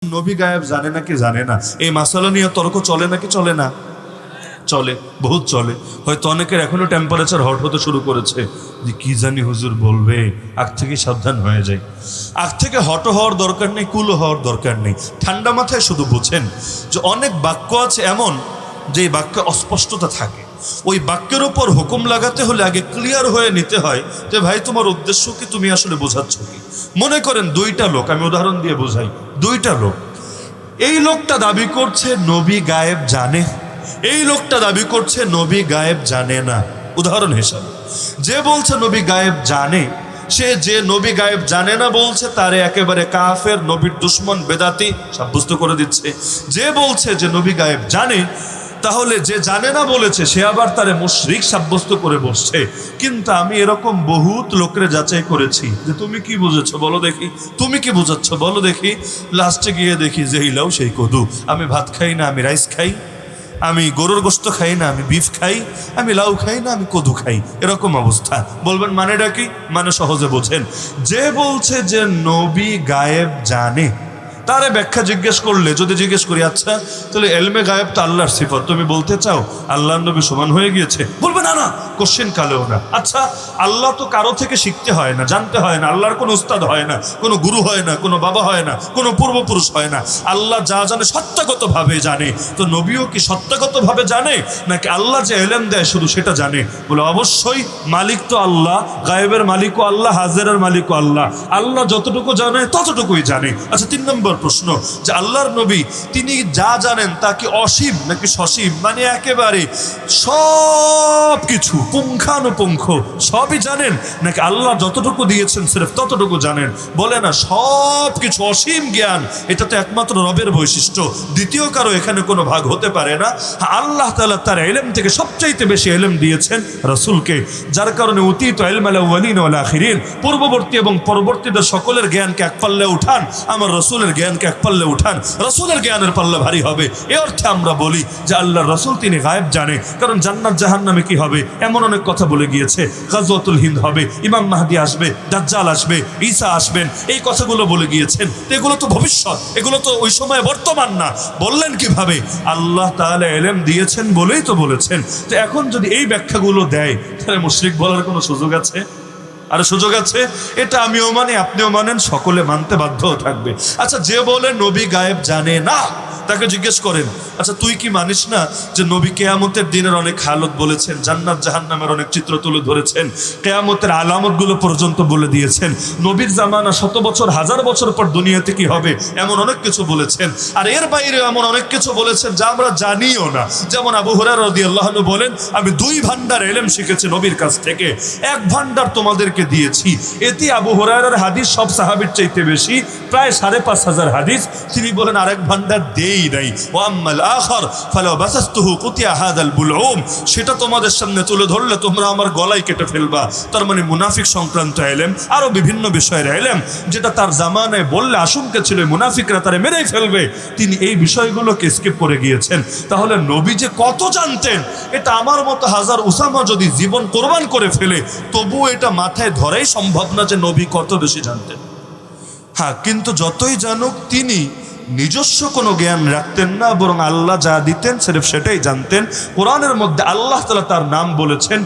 নবী গায়েব জানে নাকি জানে না, এই মাসালা নিয়ে তর্ক চলে নাকি চলে না? চলে, বহুত চলে। হয়তো অনেকের এখনো টেম্পারেচার হট হতে শুরু করেছে যে কি জানি হুজুর বলবে, আগ থেকে সাবধান হয়ে যায়। আগ থেকে হট হওয়ার দরকার নেই, কুলো হওয়ার দরকার নেই। ঠান্ডা মাথায় শুধু বোঝেন যে অনেক বাক্য আছে এমন যে বাক্যে অস্পষ্টতা থাকে। ওই বাক্যের উপর হুকুম লাগাতে হলে আগে ক্লিয়ার হয়ে নিতে হয় যে ভাই তোমার উদ্দেশ্য কি, তুমি আসলে বোঝাচ্ছ কি। মনে করেন দুইটা লোক, আমি উদাহরণ দিয়ে বোঝাই। দুইটা লোক, এই লোকটা দাবি করছে নবী গায়েব জানে, এই লোকটা দাবি করছে নবী গায়েব জানে না। উদাহরণ হিসাবে, যে বলছে নবী গায়েব জানে, সে যে নবী গায়েব জানে না বলছে তারে একেবারে কাফের, নবীর দুশ্মন, বেদাতি সাব্যস্ত করে দিচ্ছে। যে বলছে যে নবী গায়েব জানে, তাহলে যে জানে না বলেছে সে আবার তারে মুশরিক সাব্যস্ত করে বসছে। কিন্তু আমি এরকম বহুত লোকের যাচাই করেছি যে তুমি কি বুঝেছো বলো দেখি, তুমি কি বুঝাচ্ছ বলো দেখি। লাস্টে গিয়ে দেখি যে ইলাও সেই কদু। আমি ভাত খাই না, আমি রাইস খাই। আমি গরুর গোশত খাই না, আমি বিফ খাই। আমি লাউ খাই না, আমি কদু খাই। এরকম অবস্থা। বলবেন মানেটা কি? মানে সহজে বোঝেন। যে বলছে যে নবী গায়েব জানে, তারে ব্যাখ্যা জিজ্ঞেস করলে, যদি জিজ্ঞেস করি আচ্ছা তাহলে এলমে গায়েব তো আল্লাহর সিফত, তুমি বলতে চাও আল্লাহর নবী সমান হয়ে গিয়েছে? বলবে না না, কোশ্চেন কালেও না। আচ্ছা, আল্লাহ তো কারো থেকে শিখতে হয় না, জানতে হয় না। আল্লাহর কোনো উস্তাদ হয় না, কোনো গুরু হয় না, কোনো বাবা হয় না, কোনো পূর্বপুরুষ হয় না। আল্লাহ যা জানে সত্তাগতভাবে জানে। তো নবীও কি সত্তাগতভাবে জানে, নাকি আল্লাহ যে এলেম দেয় শুধু সেটা জানে? বলে অবশ্যই মালিক তো আল্লাহ, গায়েবের মালিকও আল্লাহ, হাজিরের মালিকও আল্লাহ। আল্লাহ যতটুকু জানে ততটুকুই জানে। আচ্ছা, 3 নম্বর প্রশ্ন, যে আল্লাহর নবী তিনি যা জানেন তা কি অসীম নাকি সসীম? মানে একেবারে সব কিছু পুঙ্খানুপুঙ্খ সবই জানেন, নাকি আল্লাহ যতটুকু দিয়েছেন সির্ফ ততটুকু জানেন? বলে না, সব কিছু অসীম জ্ঞান, এটা তো একমাত্র রবের বৈশিষ্ট্য, দ্বিতীয় কারো এখানে কোনো ভাগ হতে পারে না। আল্লাহ তাআলা তার ইলম থেকে সবচাইতে বেশি ইলম দিয়েছেন রাসূলকে, যার কারণে উতীতু ইলমাল আউয়ালিন ওয়াল আখিরিন, পূর্ববর্তী এবং পরবর্তীদের সকলের জ্ঞানকে এক পাল্লে উঠান, আমার রাসূলের জ্ঞানকে এক পাল্লে উঠান, রাসূলের জ্ঞানের পাল্লা ভারী হবে। এ অর্থে আমরা বলি যে আল্লাহর রাসূল তিনি গায়েব জানে। কারণ জান্নাত জাহান্নামে কি হবে এমন অনেক কথা বলে গিয়েছে। গাজওয়াতুল হিন্দ হবে, ইমাম মাহদি আসবে, দাজ্জাল আসবে, ঈসা আসবেন, এই কথাগুলো বলে গিয়েছেন। এগুলো তো ভবিষ্যৎ, এগুলো তো ওই সময় বর্তমান না। বললেন কিভাবে? আল্লাহ তাআলা ইলম দিয়েছেন বলেই তো বলেছেন। তো এখন যদি এই ব্যাখ্যাগুলো দেয়, তাহলে মুশরিক বলার কোনো সুযোগ আছে? আর সুযোগ আছে? এটা আমিও মানি, আপনিও মানেন, সকলে মানতে বাধ্য থাকবে। আচ্ছা, যে বলে নবী গায়েব জানে না, তাকে জিজ্ঞেস করেন, আচ্ছা তুই কি মানিস না যে নবী কেয়ামতের দিনের অনেক হালত বলেছেন, জান্নাত জাহান্নামের অনেক চিত্র তুলে ধরেছেন, কেয়ামতের আলামতগুলো পর্যন্ত বলে দিয়েছেন, নবীর জামানা 100 বছর 1000 বছর পর দুনিয়াতে কি হবে এমন অনেক কিছু বলেছেন, আর এর বাইরে এমন অনেক কিছু বলেছেন যা আমরা জানিও না। যেমন আবু হুরায়রা রাদিয়াল্লাহু আনহু বলেন, আমি 2 ভান্ডার ইলম শিখেছি নবীর কাছ থেকে, 1 ভান্ডার তোমাদেরকে দিয়েছি। এতে আবু হুরায়রার হাদিস সব সাহাবীর চাইতে বেশি, প্রায় 5500 হাদিস। তিনি বলেন আরেক ভান্ডার দেই নাই, ওয়া আম্মাল আখার ফালাউ বাসাসতুহু কুতিয়া হাদাল বুলউম, সেটা তোমাদের সামনে তুলে ধরলে তোমরা আমার গলায় কেটে ফেলবা। তার মানে মুনাফিক সংক্রান্ত ইলম, আরো বিভিন্ন বিষয়ের ইলম, যেটা তার জামানায় বললে আশঙ্কা ছিল মুনাফিকরা তারে মেরেই ফেলবে, তিনি এই বিষয়গুলোকে স্কিপ করে গিয়েছেন। তাহলে নবী যে কত জানতেন, এটা আমার মতো 1000 উসামা যদি জীবন কোরবান করে ফেলে তবুও এটা মাথায় ধরাই সম্ভব না যে নবী কত বেশি জানতেন। হ্যাঁ, কিন্তু যতই জানুক তিনি নিজস্ব কোনো জ্ঞান রাখতেন না, বরং আল্লাহ যা দিতেন সির্ফ সেটাই জানতেন। কোরআনের মধ্যে আল্লাহ তাআলা তার নাম বলেছেন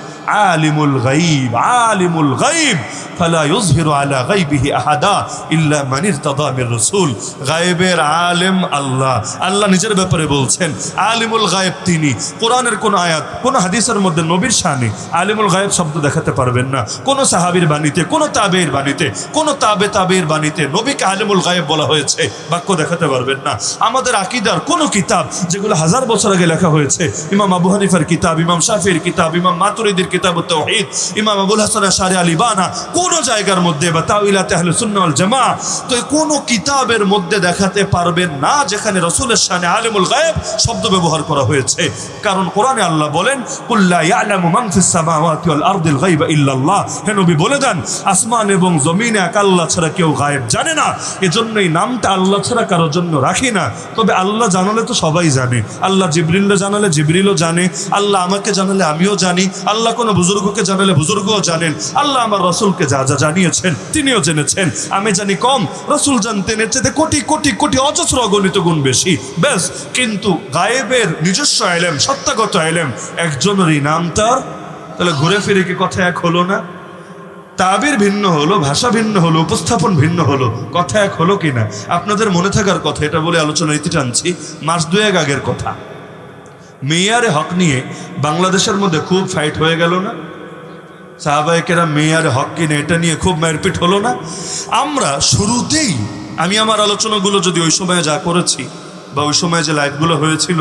আলিমুল গায়ব, আলিমুল গায়ব ফালা ইউযহিরু আলা গায়বিহি আহাদা ইল্লা মান ইরতাদা মির রাসূল। গায়বের আলেম আল্লাহ, আল্লাহ নিজের ব্যাপারে বলছেন আলিমুল গায়ব তিনি। কোরআনের কোন আয়াত, কোন হাদিসের মধ্যে নবীর শানে আলিমুল গায়ব শব্দ দেখাতে পারবেন না। কোন সাহাবীর বাণীতে, কোন তাবেঈর বাণীতে, কোন তাবেঈর বাণীতে নবীকে আলিমুল গায়ব বলা হয়েছে বাক্য দেখাতে পারবেন না। আমাদের আকীদার কোন কিতাব যেগুলো 1000 বছর আগে লেখা হয়েছে, ইমাম আবু হানিফার কিতাব, ইমাম শাফিঈর কিতাব, ইমাম মাতুরিদির কিতাবুত তাওহীদ, ইমাম আবুল হাসান আশআরী আল ইবানা, কোন জায়গার মধ্যে বা তাওয়িলাত আহলুস সুন্নাহ ওয়াল জামাআহ, তো কোন কিতাবের মধ্যে দেখাতে পারবেন না যেখানে রাসূলের শানে আলিমুল গায়ব শব্দ ব্যবহার করা হয়েছে। কারণ কোরআনে আল্লাহ বলেন কুল লা ইয়ালামু মান ফিস সামাওয়াতি ওয়াল আরদিল গায়বা ইল্লাল্লাহ, হে নবী বলে দেন আসমান এবং জমিনে এক আল্লাহ ছাড়া কেউ গায়েব জানে না। এজন্যই নামটা আল্লাহ ছাড়া কারোর জন্য জন্য রাখি না। তবে আল্লাহ জানালে তো সবাই জানে, আল্লাহ জিবরিলকে জানালে জিবরিলও জানে, আল্লাহ আমাকে জানালে আমিও জানি, আল্লাহ কোনো বুজুর্গকে জানালে বুজুর্গও জানেন, আল্লাহ আমার রসুলকে যা যা জানিয়েছেন তিনিও জেনেছেন। আমি জানি কম, রসুল জানতেন এর চেয়ে কোটি কোটি কোটি অজস্র অগণিত গুণ বেশি, ব্যাস। কিন্তু গায়েবের নিজস্ব এলেম, সত্তাগত এলেম একজনেরই নাম তার। তাহলে ঘুরে ফিরে কি কথা এক হলো না? তাবির ভিন্ন হলো, ভাষা ভিন্ন হলো, উপস্থাপন ভিন্ন হলো, কথা এক হলো কিনা? আপনাদের মনে থাকার কথা, এটা বলে আলোচনা ইতি টানছি, মাস দুয়েক আগের কথা। মেয়ারে হক নিয়ে বাংলাদেশের মধ্যে খুব ফাইট হয়ে গেল না? সাহাবায়ে কেরাম মেয়ারে হক কিনে এটা নিয়ে খুব মারপিট হলো না? আমরা শুরুতেই, আমি আমার আলোচনাগুলো যদি ওই সময়ে যা করেছি বা ওই সময় যে লাইভগুলো হয়েছিল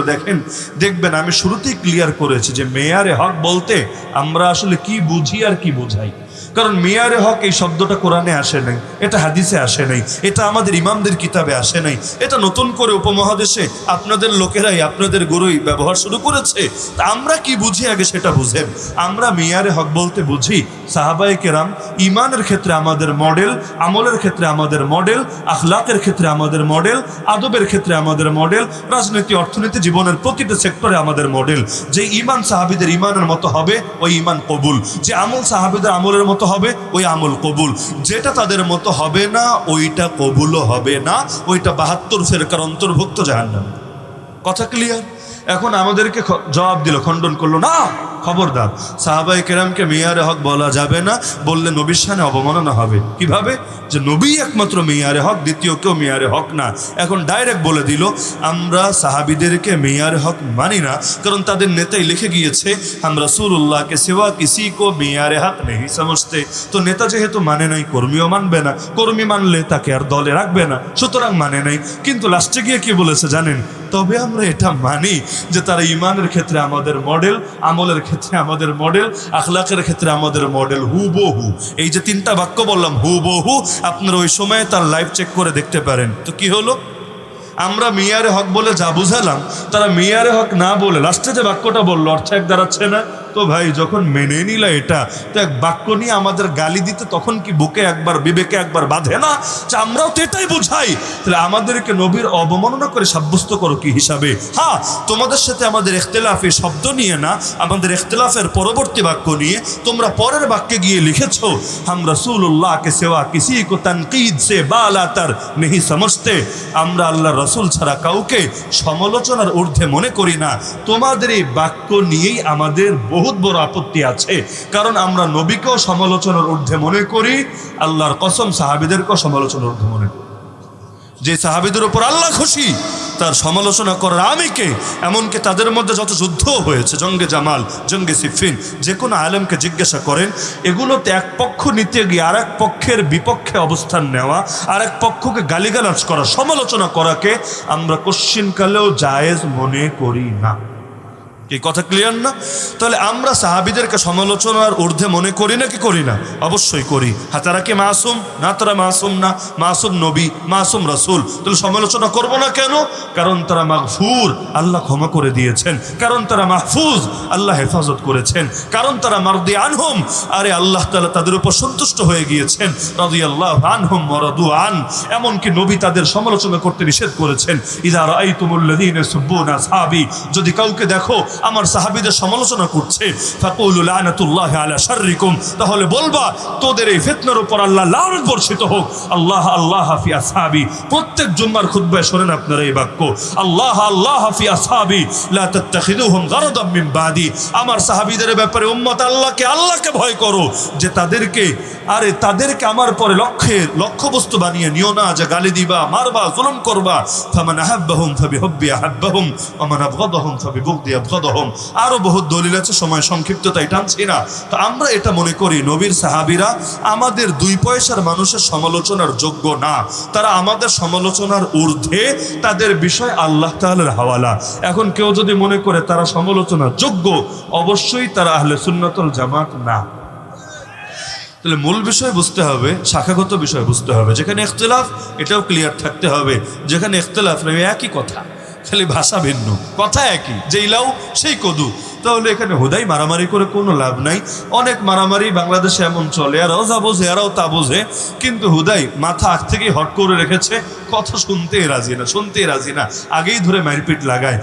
দেখবেন আমি শুরুতেই ক্লিয়ার করেছি যে মেয়ারে হক বলতে আমরা আসলে কি বুঝি আর কি বোঝাই। কারণ মেয়ারে হক এই শব্দটা কোরআনে আসে নাই, এটা হাদিসে আসে নাই, এটা আমাদের ইমামদের কিতাবে আসে নাই, এটা নতুন করে উপমহাদেশে আপনাদের লোকেরাই, আপনাদের গুরুই ব্যবহার শুরু করেছে। তা আমরা কি বুঝি আগে সেটা বুঝেন। আমরা মেয়ারে হক বলতে বুঝি সাহাবায়ে কেরাম ইমানের ক্ষেত্রে আমাদের মডেল, আমলের ক্ষেত্রে আমাদের মডেল, আখলাকের ক্ষেত্রে আমাদের মডেল, আদবের ক্ষেত্রে আমাদের মডেল, রাজনীতি অর্থনীতি জীবনের প্রতিটা সেক্টরে আমাদের মডেল। যে ইমান সাহাবীদের ইমানের মতো হবে ওই ইমান কবুল, যে আমল সাহাবীদের আমলের মতো হবে ওই আমল কবুল, যেটা তাদের মতো হবে না ওইটা কবুলও হবে না, ওইটা 72 ফেরকার অন্তর্ভুক্ত জাহান্নাম। কথা ক্লিয়ার? এখন আমাদেরকে জবাব দিল, খণ্ডন করলো, না খবরদার, সাহাবায়ে কেরামকে মেয়ারে হক বলা যাবে না, বললে নবীর শানে অবমাননা হবে। কিভাবে? যে নবী একমাত্র মেয়ারে হক, দ্বিতীয় কেউ মেয়ারে হক না। এখন ডাইরেক্ট বলে দিল আমরা সাহাবিদেরকে মেয়ারে হক মানি না, কারণ তাদের নেতাই লিখে গিয়েছে হাম রাসূলুল্লাহকে সিওয়া কিসি কো মেয়ারে হক নেই সমঝতে। তো নেতা যেহেতু মানে নাই, কর্মীও মানবে না, কর্মী মানলে তাকে আর দলে রাখবে না, সুতরাং মানে নাই। কিন্তু লাস্টে গিয়ে কি বলেছে জানেন? তবে আমরা এটা মানি যে তারা ইমানের ক্ষেত্রে আমাদের মডেল, আমলের ক্ষেত্রে আমাদের মডেল, আখলাকের ক্ষেত্রে আমাদের মডেল হুবহু। এই যে 3টা বাক্য বললাম হুবহু, আপনারা ওই সময় তার লাইভ চেক করে দেখতে পারেন। তো কি হলো? আমরা মেয়ারে হক বলে যা বুঝালাম, তারা মেয়ারে হক না বলে লাস্টে যে বাক্যটা বললো, অর্থ এক দাঁড়াচ্ছে না? তো ভাই যখন মেনে নিলা এটা, তো এক বাক্য নিয়ে আমাদের গালি দিতে তখন কি বুকে একবার, বিবেকে একবার বাঁধে না যে আমরাও তো এটাই বুঝাই? তাহলে আমাদেরকে নবীর অবমাননা করে সাব্যস্ত করো কি হিসাবে? হ্যাঁ, তোমাদের সাথে আমাদের ইখতিলাফ এই শব্দ নিয়ে না, আমাদের ইখতিলাফের পরবর্তী বাক্য নিয়ে। তোমরা পরের বাক্যে গিয়ে লিখেছো হাম রাসূলুল্লাহকে সিওয়া কিসি কো তানকিদ সে বালাতার নেহি সমঝতে। আমরা আল্লাহ রসুল ছাড়া কাউকে সমালোচনার ঊর্ধ্বে মনে করি না। তোমাদের এই বাক্য নিয়েই আমাদের বহুত বড় আপত্তি আছে, কারণ আমরা নবীকেও সমালোচনার ঊর্ধ্বে মনে করি, আল্লাহর কসম সাহাবীদেরকেও সমালোচনার ঊর্ধ্বে মনে করি। যে সাহাবীদের উপর আল্লাহ খুশি তার সমালোচনা করার আমি কে? এমনকি তাদের মধ্যে যত যুদ্ধ হয়েছে, জঙ্গে জামাল, জঙ্গে সিফিন, যে কোনো আলেমকে জিজ্ঞাসা করেন, এগুলোতে এক পক্ষ নিতে গিয়ে আর এক পক্ষের বিপক্ষে অবস্থান নেওয়া, আর এক পক্ষকে গালিগালাজ করা, সমালোচনা করাকে আমরা কোশ্চিনকালেও জায়েজ মনে করি না। এই কথা ক্লিয়ার না? তাহলে আমরা সাহাবীদেরকে সমালোচনার ঊর্ধ্বে মনে করি না কি করি না? অবশ্যই করি। হ্যাঁ, তারা কি মাসুম না? তারা মাসুম না, মাসুম নবী, মাসুম রাসূল। তাহলে সমালোচনা করব না কেন? কারণ তারা মাগফুর, আল্লাহ ক্ষমা করে দিয়েছেন। কারণ তারা মাহফুজ, আল্লাহ হেফাজত করেছেন। কারণ তারা মারদি আনহুম, আরে আল্লাহ তাআলা তাদের উপর সন্তুষ্ট হয়ে গিয়েছেন। রাদিয়াল্লাহু আনহুম ওয়া রাদু আন। এমনকি নবী তাদের সমালোচনা করতে নিষেধ করেছেন। ইযা রাআইতুমুল্লাযীনা ইয়াসুব্বুনা আসহাবী, যদি কাউকে দেখো আমার সাহাবীদের সমালোচনা করছে, ফাকুলু লানাতুল্লাহি আলা শাররিকুম, তাহলে বলবা তোদের এই ফিতনার উপর আল্লাহ লানত বর্ষিত হোক। আল্লাহ আল্লাহ ফি আসহাবি, প্রত্যেক জুম্মার খুতবায় শোনেন আপনারা এই বাক্য, আল্লাহ আল্লাহ ফি আসহাবি লা তাত্তাখিযুহুম গারাদাম মিন বাদি। আমার সাহাবীদের ব্যাপারে উম্মত আল্লাহকে ভয় করো, যে তাদেরকে আমার পরে লক্ষ্যবস্তু বানিয়ে নিও না, যে গালি দিবা, মারবা, জুলুম করবা। ফামান আহাব্বাহুম ফাবিহুব্বি আহাব্বাহুম ওয়া মান আবগাদাহুম ফাবিবুগদি আবগাদাহুম। আরো বহুত দলিল আছে, সময় সংক্ষিপ্ত তাই টানছি না। তো আমরা এটা মনে করি নবীর সাহাবীরা আমাদের 2 পয়সার মানুষের সমালোচনার যোগ্য না, তারা আমাদের সমালোচনার ঊর্ধ্বে, তাদের বিষয় আল্লাহ তাআলার হাওয়ালা। এখন কেউ যদি মনে করে তারা সমালোচনার যোগ্য, অবশ্যই তারা আহলে সুন্নাত ওয়াল জামাত না। তাহলে মূল বিষয় বুঝতে হবে, শাখাগত বিষয় বুঝতে হবে। যেখানে ইখতিলাফ এটাও ক্লিয়ার থাকতে হবে, যেখানে ইখতিলাফ নেই একই কথা, খালি ভাষা ভিন্ন, কথা একই, যেই লাউ সেই কদু। তাহলে এখানে হুদাই মারামারি করে কোনো লাভ নাই। অনেক মারামারি বাংলাদেশে এমন চলে, এরাও যা বোঝে এরাও তা বোঝে, কিন্তু হুদাই মাথা আগ থেকেই হট করে রেখেছে, কথা শুনতেই রাজি না, শুনতেই রাজি না, আগেই ধরে মারপিট লাগায়।